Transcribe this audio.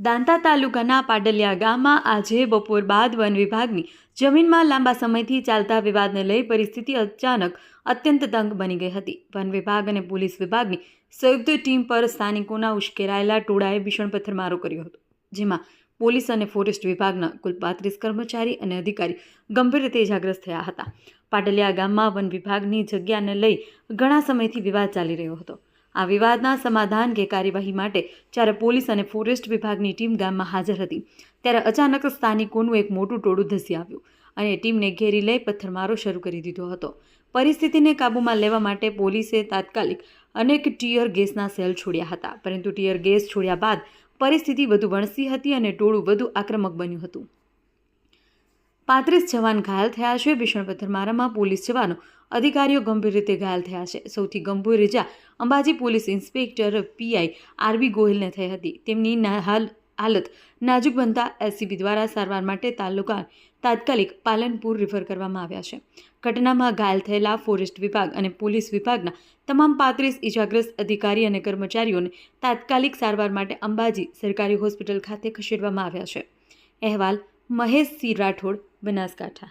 દાંતા તાલુકાના પાડલિયા ગામમાં આજે બપોર બાદ વન વિભાગની જમીનમાં લાંબા સમયથી ચાલતા વિવાદને લઈ પરિસ્થિતિ અચાનક અત્યંત તંગ બની ગઈ હતી। વન વિભાગ અને પોલીસ વિભાગની સંયુક્ત ટીમ પર સ્થાનિકોના ઉશ્કેરાયેલા ટોળાએ ભીષણ પથ્થરમારો કર્યો હતો, જેમાં પોલીસ અને ફોરેસ્ટ વિભાગના કુલ 35 કર્મચારી અને અધિકારી ગંભીર રીતે ઇજાગ્રસ્ત થયા હતા। પાડલિયા ગામમાં વન વિભાગની જગ્યાને લઈ ઘણા સમયથી વિવાદ ચાલી રહ્યો હતો। આ વિવાદના સમાધાન કે કાર્યવાહી માટે જ્યારે પોલીસ અને ફોરેસ્ટ વિભાગની ટીમ ગામમાં હાજર હતી, ત્યારે અચાનક સ્થાનિકોનું એક મોટું ટોળું ધસી આવ્યું અને ટીમને ઘેરી લઈ પથ્થરમારો શરૂ કરી દીધો હતો। પરિસ્થિતિને કાબૂમાં લેવા માટે પોલીસે તાત્કાલિક અનેક ટીયર ગેસના સેલ છોડ્યા હતા, પરંતુ ટીયર ગેસ છોડ્યા બાદ પરિસ્થિતિ વધુ વણસી હતી અને ટોળું વધુ આક્રમક બન્યું હતું। 35 જવાન ઘાયલ થયા છે। ભીષણ પથ્થરમારામાં પોલીસ જવાનો અધિકારીઓ ગંભીર રીતે ઘાયલ થયા છે। સૌથી ગંભીર ઇજા Ambaji police inspector PI RB ગોહિલને થઈ હતી। તેમની હાલત નાજુક બનતા એસસીબી દ્વારા સારવાર માટે તાત્કાલિક પાલનપુર રિફર કરવામાં આવ્યા છે। ઘટનામાં ઘાયલ થયેલા ફોરેસ્ટ વિભાગ અને પોલીસ વિભાગના તમામ 35 ઇજાગ્રસ્ત અધિકારી અને કર્મચારીઓને તાત્કાલિક સારવાર માટે અંબાજી સરકારી હોસ્પિટલ ખાતે ખસેડવામાં આવ્યા છે। અહેવાલ મહેશ સી રાઠોડ, બનાસકાંઠા।